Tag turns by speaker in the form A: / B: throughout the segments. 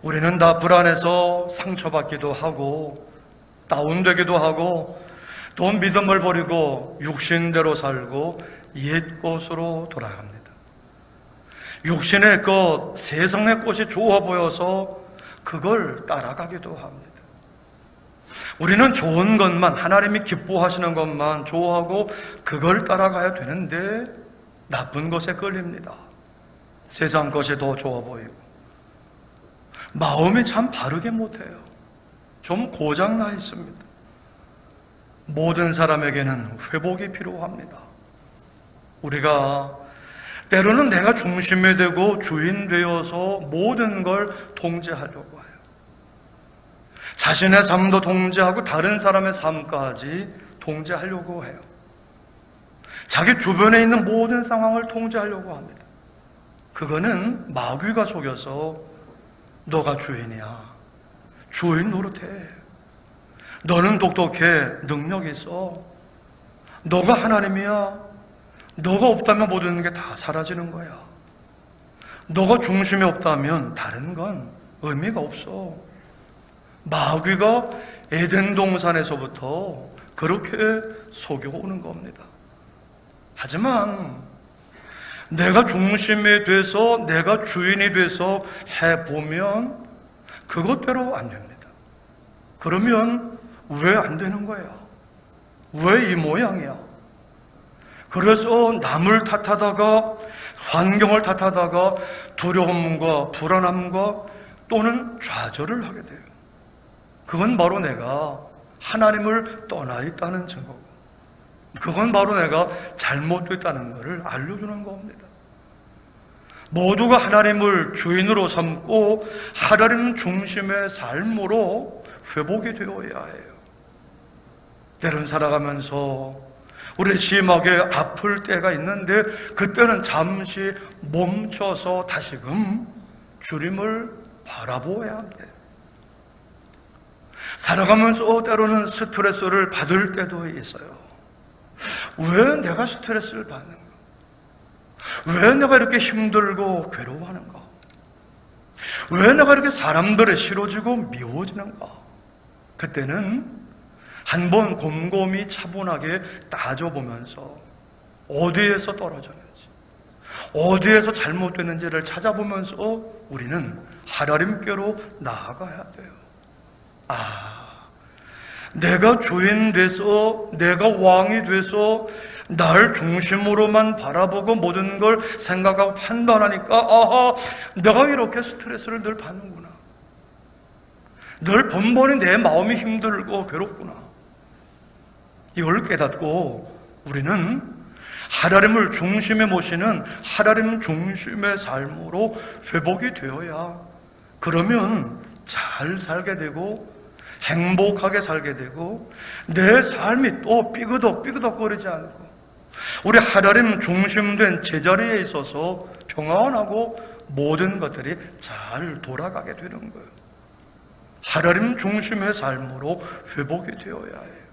A: 우리는 다 불안해서 상처받기도 하고 다운되기도 하고 또 믿음을 버리고 육신대로 살고 옛 것으로 돌아갑니다. 육신의 것, 세상의 것이 좋아 보여서 그걸 따라가기도 합니다. 우리는 좋은 것만, 하나님이 기뻐하시는 것만 좋아하고 그걸 따라가야 되는데 나쁜 것에 끌립니다. 세상 것이 더 좋아 보이고 마음이 참 바르게 못해요. 좀 고장나 있습니다. 모든 사람에게는 회복이 필요합니다. 우리가 때로는 내가 중심이 되고 주인 되어서 모든 걸 통제하려고 해요. 자신의 삶도 통제하고 다른 사람의 삶까지 통제하려고 해요. 자기 주변에 있는 모든 상황을 통제하려고 합니다. 그거는 마귀가 속여서 너가 주인이야, 주인 노릇해, 너는 똑똑해, 능력 있어, 너가 하나님이야, 너가 없다면 모든 게 다 사라지는 거야, 너가 중심이 없다면 다른 건 의미가 없어. 마귀가 에덴 동산에서부터 그렇게 속여오는 겁니다. 하지만 내가 중심이 돼서 내가 주인이 돼서 해보면 그것대로 안 됩니다. 그러면 왜 안 되는 거야? 왜 이 모양이야? 그래서 남을 탓하다가 환경을 탓하다가 두려움과 불안함과 또는 좌절을 하게 돼요. 그건 바로 내가 하나님을 떠나 있다는 증거고, 그건 바로 내가 잘못됐다는 것을 알려주는 겁니다. 모두가 하나님을 주인으로 삼고 하나님 중심의 삶으로 회복이 되어야 해요. 때론 살아가면서 우리 심하게 아플 때가 있는데 그때는 잠시 멈춰서 다시금 주님을 바라보아야 합니다. 살아가면서 때로는 스트레스를 받을 때도 있어요. 왜 내가 스트레스를 받는가? 왜 내가 이렇게 힘들고 괴로워하는가? 왜 내가 이렇게 사람들에 싫어지고 미워지는가? 그때는 한번 곰곰이 차분하게 따져보면서 어디에서 떨어졌는지, 어디에서 잘못됐는지를 찾아보면서 우리는 하나님께로 나아가야 돼요. 내가 주인 돼서, 내가 왕이 돼서 날 중심으로만 바라보고 모든 걸 생각하고 판단하니까 내가 이렇게 스트레스를 늘 받는구나. 늘 번번이 내 마음이 힘들고 괴롭구나. 이걸 깨닫고 우리는 하나님을 중심에 모시는 하나님 중심의 삶으로 회복이 되어야, 그러면 잘 살게 되고 행복하게 살게 되고 내 삶이 또 삐그덕거리지 않고 우리 하나님 중심된 제자리에 있어서 평안하고 모든 것들이 잘 돌아가게 되는 거예요. 하나님 중심의 삶으로 회복이 되어야 해요.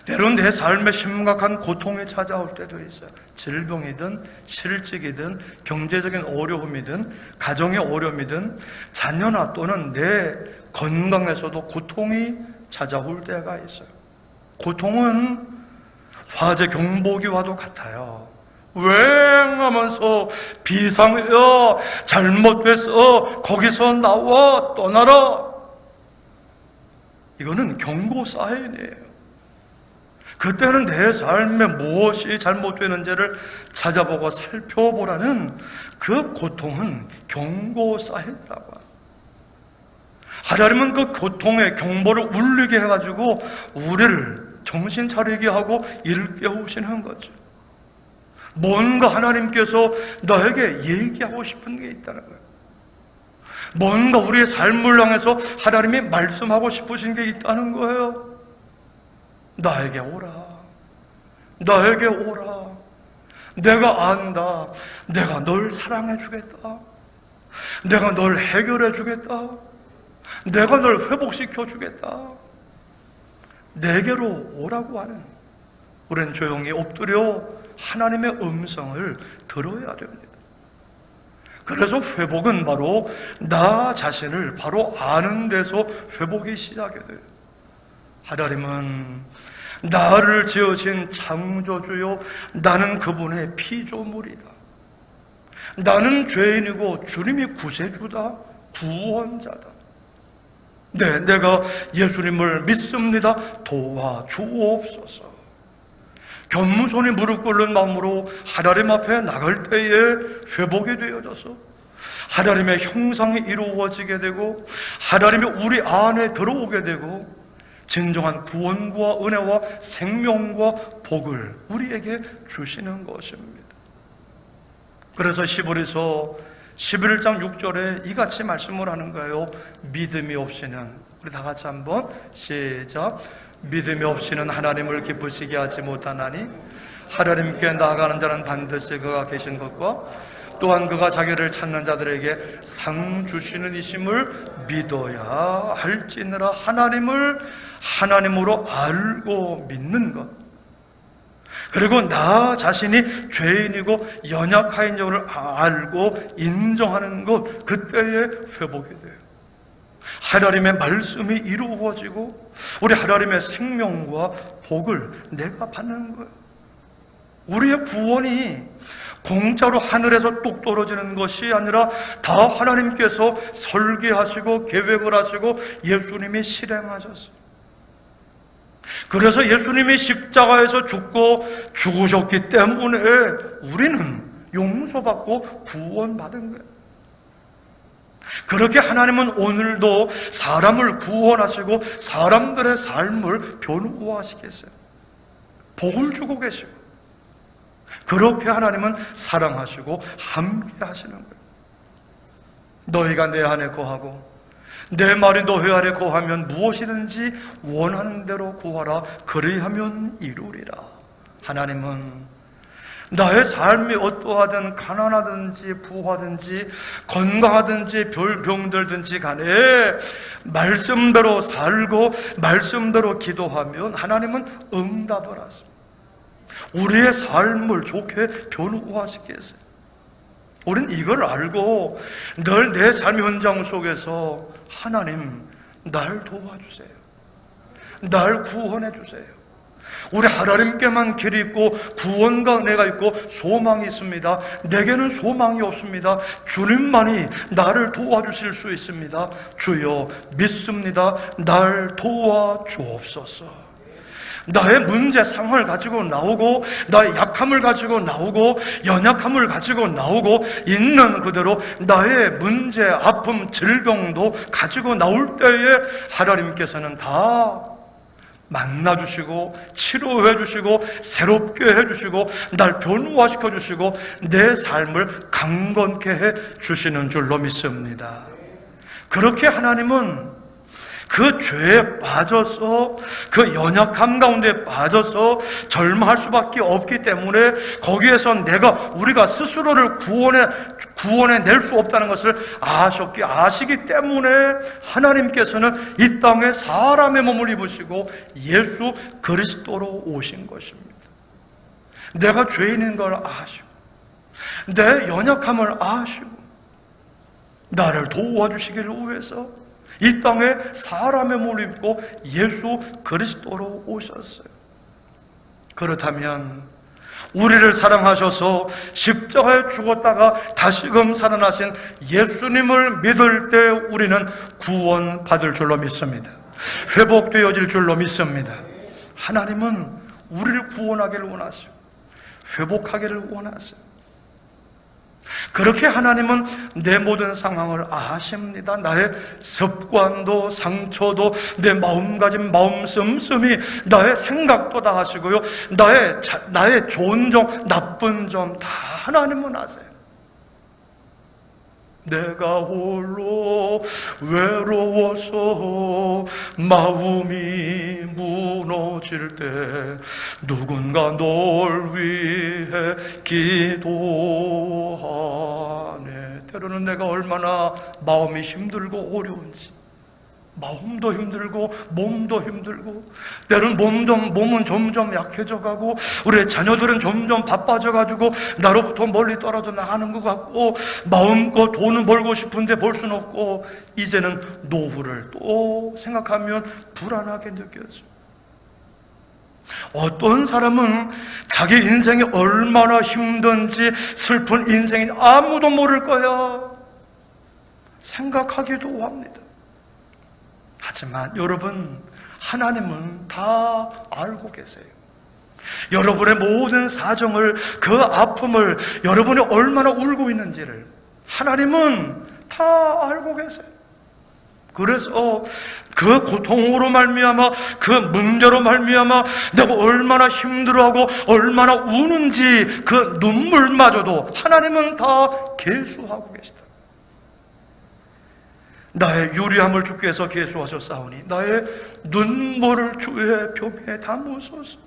A: 때론 내 삶에 심각한 고통이 찾아올 때도 있어요. 질병이든 실직이든 경제적인 어려움이든 가정의 어려움이든 자녀나 또는 내 건강에서도 고통이 찾아올 때가 있어요. 고통은 화재 경보기와도 같아요. 웽하면서 비상이야, 잘못됐어, 거기서 나와, 떠나라. 이거는 경고 사인이에요. 그때는 내 삶에 무엇이 잘못되는지를 찾아보고 살펴보라는 그 고통은 경고 사인이라고 합니다. 하나님은 그 고통의 경보를 울리게 해가지고 우리를 정신 차리게 하고 일깨우시는 거죠. 뭔가 하나님께서 너에게 얘기하고 싶은 게 있다는 거예요. 뭔가 우리의 삶을 향해서 하나님이 말씀하고 싶으신 게 있다는 거예요. 나에게 오라, 나에게 오라. 내가 안다. 내가 널 사랑해 주겠다. 내가 널 해결해 주겠다. 내가 널 회복시켜 주겠다. 내게로 오라고 하는, 우리는 조용히 엎드려 하나님의 음성을 들어야 됩니다. 그래서 회복은 바로 나 자신을 바로 아는 데서 회복이 시작이 돼요. 하나님은 나를 지으신 창조주요, 나는 그분의 피조물이다. 나는 죄인이고 주님이 구세주다, 구원자다. 네, 내가 예수님을 믿습니다. 도와주옵소서. 겸손히 무릎 꿇는 마음으로 하나님 앞에 나갈 때에 회복이 되어져서 하나님의 형상이 이루어지게 되고 하나님이 우리 안에 들어오게 되고 진정한 구원과 은혜와 생명과 복을 우리에게 주시는 것입니다. 그래서 시브리서 11장 6절에 이같이 말씀을 하는 거예요. 믿음이 없이는, 우리 다 같이 한번 시작. 믿음이 없이는 하나님을 기쁘시게 하지 못하나니 하나님께 나아가는 자는 반드시 그가 계신 것과 또한 그가 자기를 찾는 자들에게 상 주시는 이심을 믿어야 할지니라. 하나님을 하나님으로 알고 믿는 것, 그리고 나 자신이 죄인이고 연약한 점을 알고 인정하는 것, 그때에 회복이 돼요. 하나님의 말씀이 이루어지고 우리 하나님의 생명과 복을 내가 받는 거예요. 우리의 구원이 공짜로 하늘에서 뚝 떨어지는 것이 아니라 다 하나님께서 설계하시고 계획을 하시고 예수님이 실행하셨어요. 그래서 예수님이 십자가에서 죽으셨기 때문에 우리는 용서받고 구원받은 거예요. 그렇게 하나님은 오늘도 사람을 구원하시고 사람들의 삶을 변화시켰어요. 복을 주고 계시고, 그렇게 하나님은 사랑하시고 함께 하시는 거예요. 너희가 내 안에 거하고 내 말이 너희 안에 거하면 무엇이든지 원하는 대로 구하라. 그리하면 이루리라. 하나님은 나의 삶이 어떠하든 가난하든지 부하든지 건강하든지 병들든지 간에 말씀대로 살고 말씀대로 기도하면 하나님은 응답을 하십니다. 우리의 삶을 좋게 변화시키세요. 우린 이걸 알고 늘 내 삶의 현장 속에서 하나님 날 도와주세요, 날 구원해 주세요. 우리 하나님께만 길이 있고 구원과 은혜가 있고 소망이 있습니다. 내게는 소망이 없습니다. 주님만이 나를 도와주실 수 있습니다. 주여 믿습니다. 날 도와주옵소서. 나의 문제 상황을 가지고 나오고 나의 약함을 가지고 나오고 연약함을 가지고 나오고 있는 그대로 나의 문제, 아픔, 질병도 가지고 나올 때에 하나님께서는 다 만나주시고 치료해주시고 새롭게 해주시고 날 변화시켜주시고 내 삶을 강건케 해주시는 줄로 믿습니다. 그렇게 하나님은 그 죄에 빠져서 그 연약함 가운데 빠져서 절망할 수밖에 없기 때문에 거기에서 우리가 스스로를 구원해낼 수 없다는 것을 아시기 때문에 하나님께서는 이 땅에 사람의 몸을 입으시고 예수 그리스도로 오신 것입니다. 내가 죄인인 걸 아시고 내 연약함을 아시고 나를 도와주시기를 위해서 이 땅에 사람의 몸을 입고 예수 그리스도로 오셨어요. 그렇다면 우리를 사랑하셔서 십자가에 죽었다가 다시금 살아나신 예수님을 믿을 때 우리는 구원받을 줄로 믿습니다. 회복되어질 줄로 믿습니다. 하나님은 우리를 구원하기를 원하시고 회복하기를 원하세요. 그렇게 하나님은 내 모든 상황을 아십니다. 나의 습관도 상처도 내 마음가짐, 마음 씀씀이 나의 생각도 다 아시고요. 나의 좋은 점, 나쁜 점 다 하나님은 아세요. 내가 홀로 외로워서 마음이 무너질 때 누군가 널 위해 기도하네. 때로는 내가 얼마나 마음이 힘들고 어려운지 마음도 힘들고 몸도 힘들고, 때로는 몸은 점점 약해져 가고, 우리의 자녀들은 점점 바빠져 가지고 나로부터 멀리 떨어져 나가는 것 같고, 마음껏 돈은 벌고 싶은데 벌 수는 없고, 이제는 노후를 또 생각하면 불안하게 느껴져. 어떤 사람은 자기 인생이 얼마나 힘든지, 슬픈 인생인 아무도 모를 거야 생각하기도 합니다. 하지만 여러분, 하나님은 다 알고 계세요. 여러분의 모든 사정을, 그 아픔을, 여러분이 얼마나 울고 있는지를 하나님은 다 알고 계세요. 그래서 그 고통으로 말미암아, 그 문제로 말미암아 내가 얼마나 힘들어하고 얼마나 우는지 그 눈물마저도 하나님은 다 계수하고 계시다. 나의 유리함을 주께서 계수하셨사오니 나의 눈물을 주의 병에 담으소서.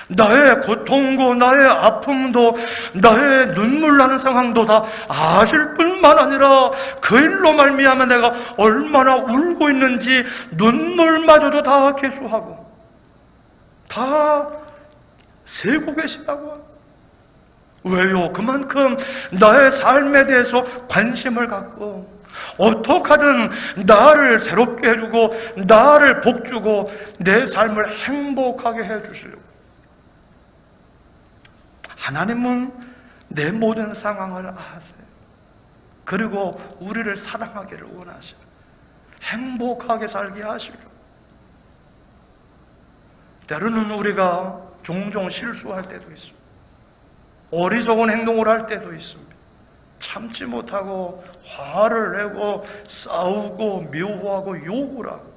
A: 나의 고통도, 나의 아픔도, 나의 눈물 나는 상황도 다 아실 뿐만 아니라 그 일로 말미암아 내가 얼마나 울고 있는지 눈물마저도 다 계수하고 다 세고 계시다고. 왜요? 그만큼 나의 삶에 대해서 관심을 갖고 어떻게 하든 나를 새롭게 해주고 나를 복주고 내 삶을 행복하게 해주시려고. 하나님은 내 모든 상황을 아세요. 그리고 우리를 사랑하기를 원하셔요. 행복하게 살게 하시려. 때로는 우리가 종종 실수할 때도 있습니다. 어리석은 행동을 할 때도 있습니다. 참지 못하고 화를 내고 싸우고 미워하고 욕을 하고.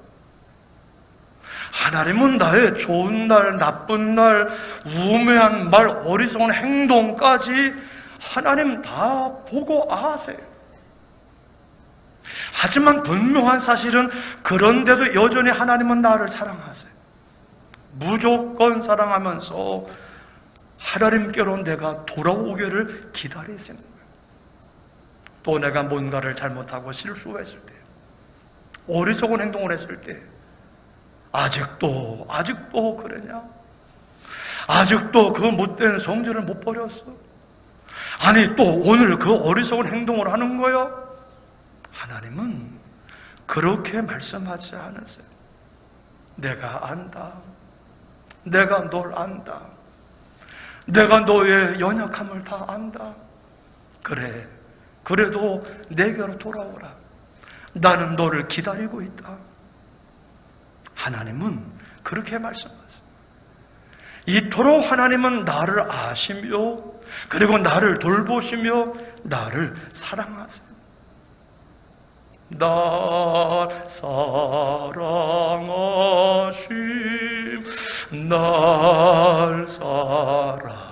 A: 하나님은 나의 좋은 날, 나쁜 날, 우매한 말, 어리석은 행동까지 하나님 다 보고 아세요. 하지만 분명한 사실은 그런데도 여전히 하나님은 나를 사랑하세요. 무조건 사랑하면서 하나님께로 내가 돌아오기를 기다리시는 거예요. 또 내가 뭔가를 잘못하고 실수했을 때, 어리석은 행동을 했을 때 아직도 그러냐? 아직도 그 못된 성질을 못 버렸어? 아니 또 오늘 그 어리석은 행동을 하는 거야? 하나님은 그렇게 말씀하지 않으세요. 내가 안다. 내가 널 안다. 내가 너의 연약함을 다 안다. 그래, 그래도 내게로 돌아오라. 나는 너를 기다리고 있다. 하나님은 그렇게 말씀하세요. 이토록 하나님은 나를 아시며 그리고 나를 돌보시며 나를 사랑하세요. 날 사랑하심, 날 사랑하심,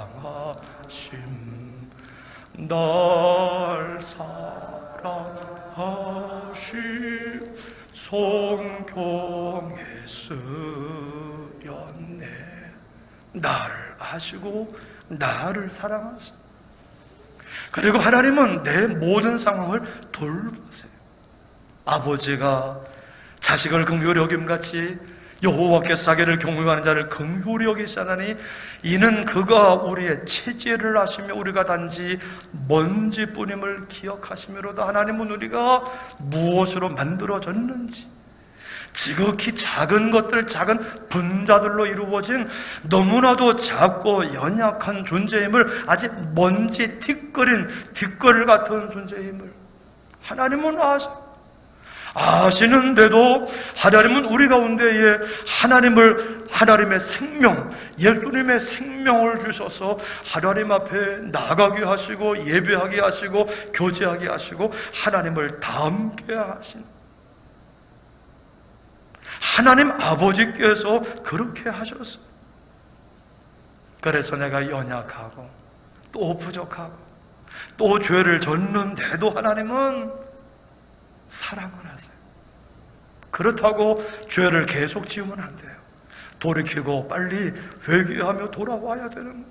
A: 날 사랑하심, 성경에 쓰였네. 나를 아시고 나를 사랑하세요. 그리고 하나님은 내 모든 상황을 돌보세요. 아버지가 자식을 긍휼히 여김같이 여호와께서 자기를 경외하는 자를 긍휼히 여기시나니 이는 그가 우리의 체질을 아시며 우리가 단지 먼지뿐임을 기억하시므로다. 하나님은 우리가 무엇으로 만들어졌는지, 지극히 작은 것들, 작은 분자들로 이루어진 너무나도 작고 연약한 존재임을, 아직 먼지 티끌 같은 존재임을 하나님은 아시는데도 하나님은 우리 가운데에 하나님의 생명, 예수님의 생명을 주셔서 하나님 앞에 나가게 하시고 예배하게 하시고 교제하게 하시고 하나님을 닮게 하신 하나님 아버지께서 그렇게 하셨어요. 그래서 내가 연약하고 또 부족하고 또 죄를 졌는데도 하나님은 사랑을 하세요. 그렇다고 죄를 계속 지으면 안 돼요. 돌이키고 빨리 회개하며 돌아와야 되는 거예요.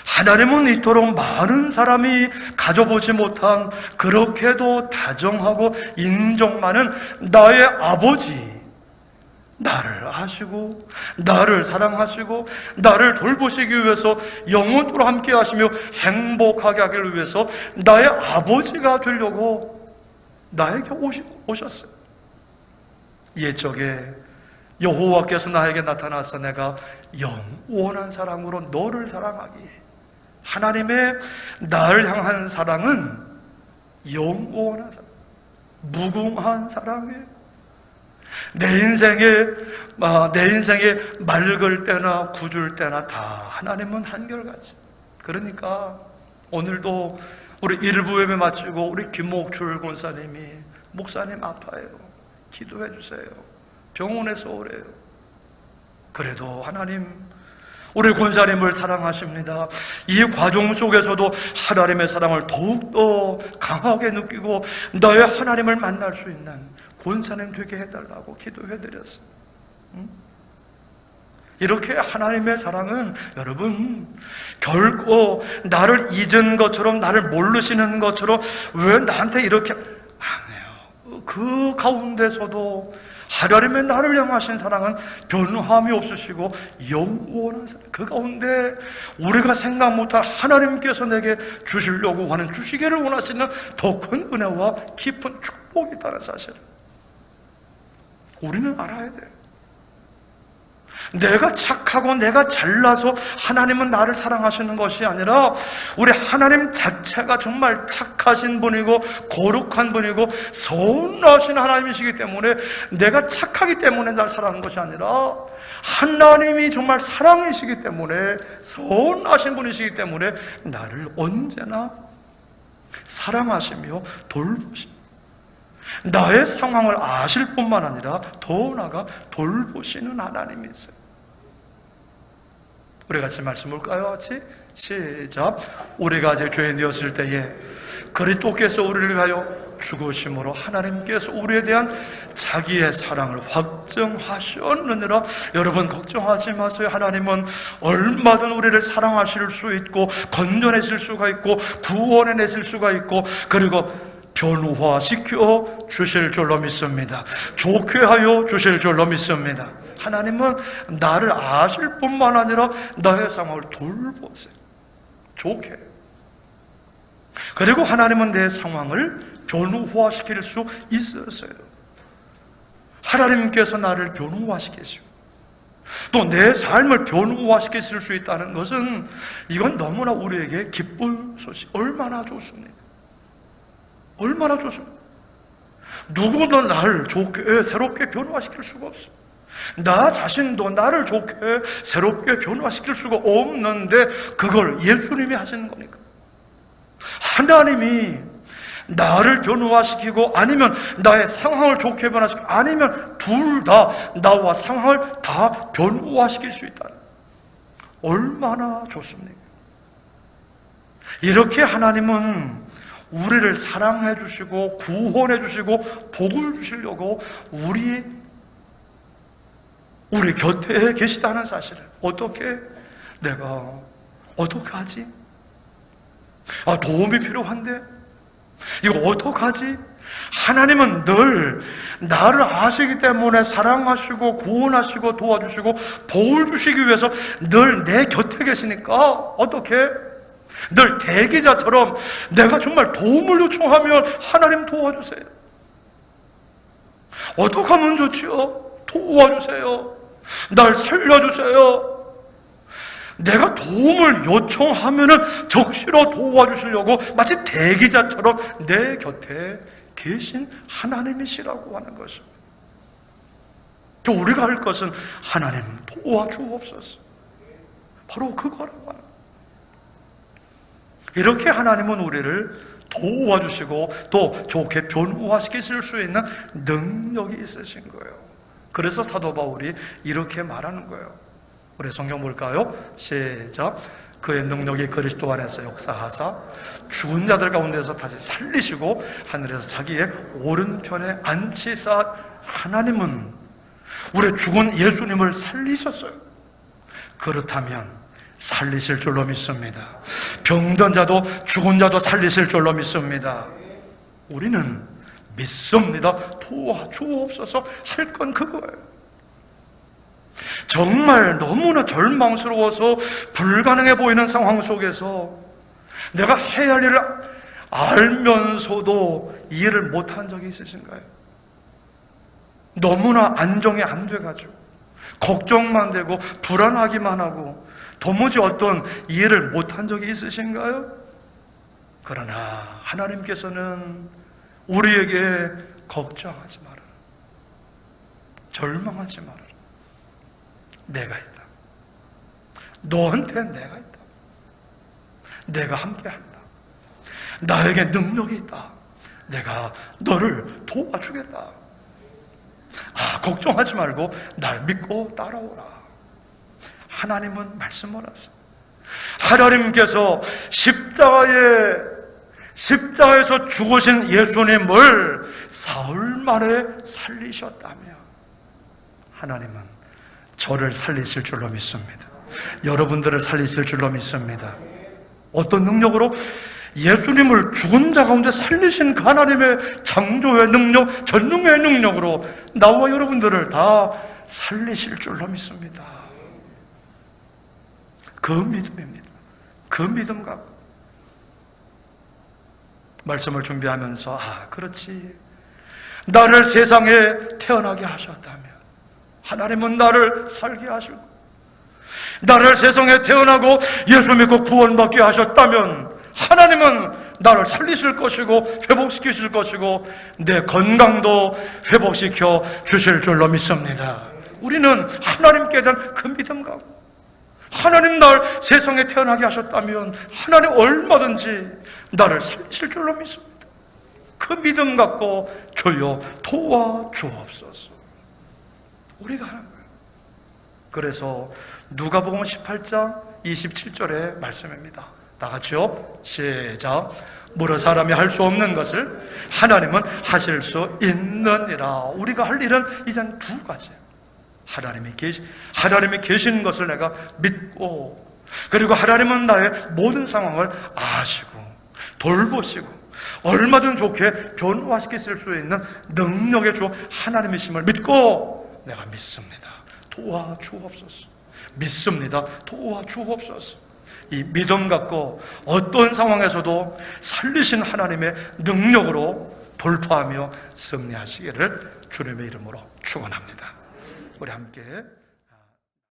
A: 하나님은 이토록 많은 사람이 가져보지 못한 그렇게도 다정하고 인정 많은 나의 아버지, 나를 아시고 나를 사랑하시고 나를 돌보시기 위해서 영원토록 함께 하시며 행복하게 하기를 위해서 나의 아버지가 되려고 나에게 오셨어요. 옛적에 여호와께서 나에게 나타나서 내가 영원한 사랑으로 너를 사랑하기에, 하나님의 나를 향한 사랑은 영원한 사랑, 무궁한 사랑이에요. 내 인생에 맑을 때나 굳을 때나 다 하나님은 한결같이. 그러니까 오늘도 우리 일부 예배 마치고 우리 김목출 권사님이 목사님 아파요, 기도해 주세요, 병원에서 오래요. 그래도 하나님 우리 권사님을 사랑하십니다. 이 과정 속에서도 하나님의 사랑을 더욱더 강하게 느끼고 너의 하나님을 만날 수 있는 권사님 되게 해달라고 기도해드렸어요. 이렇게 하나님의 사랑은 여러분 결코 나를 잊은 것처럼, 나를 모르시는 것처럼 왜 나한테 이렇게 안 해요. 그 가운데서도 하나님의 나를 향하신 사랑은 변함이 없으시고 영원한 사랑, 그 가운데 우리가 생각 못할 하나님께서 내게 주시려고 하는, 주시기를 원하시는 더 큰 은혜와 깊은 축복이 있다는 사실을 우리는 알아야 돼요. 내가 착하고 내가 잘나서 하나님은 나를 사랑하시는 것이 아니라 우리 하나님 자체가 정말 착하신 분이고 거룩한 분이고 선하신 하나님이시기 때문에, 내가 착하기 때문에 날 사랑하는 것이 아니라 하나님이 정말 사랑이시기 때문에, 선하신 분이시기 때문에 나를 언제나 사랑하시며 돌보십니다. 나의 상황을 아실 뿐만 아니라 더 나아가 돌보시는 하나님이 있어요. 우리 같이 말씀 볼까요? 같이 시작. 우리가 아직 죄인되었을 때에 그리스도께서 우리를 위하여 죽으심으로 하나님께서 우리에 대한 자기의 사랑을 확증하셨느니라. 여러분 걱정하지 마세요. 하나님은 얼마든 우리를 사랑하실 수 있고 건져내실 수가 있고 구원해내실 수가 있고, 그리고 변화시켜 주실 줄로 믿습니다. 좋게 하여 주실 줄로 믿습니다. 하나님은 나를 아실 뿐만 아니라 나의 상황을 돌보세요. 좋게. 그리고 하나님은 내 상황을 변화시킬 수 있었어요. 하나님께서 나를 변화시키시고 또 내 삶을 변화시킬 수 있다는 것은, 이건 너무나 우리에게 기쁜 소식, 얼마나 좋습니다. 얼마나 좋습니다. 누구도 나를 좋게 새롭게 변화시킬 수가 없어요. 나 자신도 나를 좋게 새롭게 변화시킬 수가 없는데 그걸 예수님이 하시는 거니까. 하나님이 나를 변화시키고 아니면 나의 상황을 좋게 변화시키고 아니면 둘 다 나와 상황을 다 변화시킬 수 있다. 얼마나 좋습니까? 이렇게 하나님은 우리를 사랑해 주시고 구원해 주시고 복을 주시려고 우리 곁에 계시다는 사실을, 내가 어떻게 하지? 도움이 필요한데 이거 어떡하지? 하나님은 늘 나를 아시기 때문에 사랑하시고 구원하시고 도와주시고 복을 주시기 위해서 늘 내 곁에 계시니까 어떻게? 늘 대기자처럼 내가 정말 도움을 요청하면 하나님 도와주세요. 어떻게 하면 좋지요? 도와주세요. 날 살려주세요. 내가 도움을 요청하면은 적시로 도와주시려고 마치 대기자처럼 내 곁에 계신 하나님이시라고 하는 것입니다. 우리가 할 것은 하나님 도와주옵소서. 바로 그거라고 하는 거예요. 이렇게 하나님은 우리를 도와주시고 또 좋게 변화시키실 수 있는 능력이 있으신 거예요. 그래서 사도 바울이 이렇게 말하는 거예요. 우리 성경 볼까요? 시작. 그의 능력이 그리스도 안에서 역사하사 죽은 자들 가운데서 다시 살리시고 하늘에서 자기의 오른편에 앉히사. 하나님은 우리 죽은 예수님을 살리셨어요. 그렇다면 살리실 줄로 믿습니다. 병든 자도 죽은 자도 살리실 줄로 믿습니다. 우리는 믿습니다. 도와주옵소서. 할 건 그거예요. 정말 너무나 절망스러워서 불가능해 보이는 상황 속에서 내가 해야 할 일을 알면서도 이해를 못한 적이 있으신가요? 너무나 안정이 안 돼가지고 걱정만 되고 불안하기만 하고 도무지 어떤 이해를 못한 적이 있으신가요? 그러나 하나님께서는 우리에게 걱정하지 말아라, 절망하지 말아라. 내가 있다. 너한테 내가 있다. 내가 함께한다. 나에게 능력이 있다. 내가 너를 도와주겠다. 걱정하지 말고 날 믿고 따라오라. 하나님은 말씀을 하세요. 하나님께서 십자가에서 죽으신 예수님을 사흘 만에 살리셨다며 하나님은 저를 살리실 줄로 믿습니다. 여러분들을 살리실 줄로 믿습니다. 어떤 능력으로? 예수님을 죽은 자 가운데 살리신 그 하나님의 창조의 능력, 전능의 능력으로 나와 여러분들을 다 살리실 줄로 믿습니다. 그 믿음입니다. 그 믿음 갖고 말씀을 준비하면서 그렇지, 나를 세상에 태어나게 하셨다면 하나님은 나를 살게 하시고, 나를 세상에 태어나고 예수 믿고 구원받게 하셨다면 하나님은 나를 살리실 것이고 회복시키실 것이고 내 건강도 회복시켜 주실 줄로 믿습니다. 우리는 하나님께 대한 그 믿음 갖고, 하나님 날 세상에 태어나게 하셨다면 하나님 얼마든지 나를 살리실 줄로 믿습니다. 그 믿음 갖고 주여 도와주옵소서. 우리가 하는 거예요. 그래서 누가복음 18장 27절의 말씀입니다. 다 같이요. 시작. 모르는 사람이 할 수 없는 것을 하나님은 하실 수 있느니라. 우리가 할 일은 이젠 두 가지예요. 하나님이 계시는 것을 내가 믿고, 그리고 하나님은 나의 모든 상황을 아시고 돌보시고 얼마든 좋게 변화시킬 수 있는 능력의 주 하나님이심을 믿고 내가 믿습니다. 도와주옵소서. 믿습니다. 도와주옵소서. 이 믿음 갖고 어떤 상황에서도 살리신 하나님의 능력으로 돌파하며 승리하시기를 주님의 이름으로 축원합니다. 우리 함께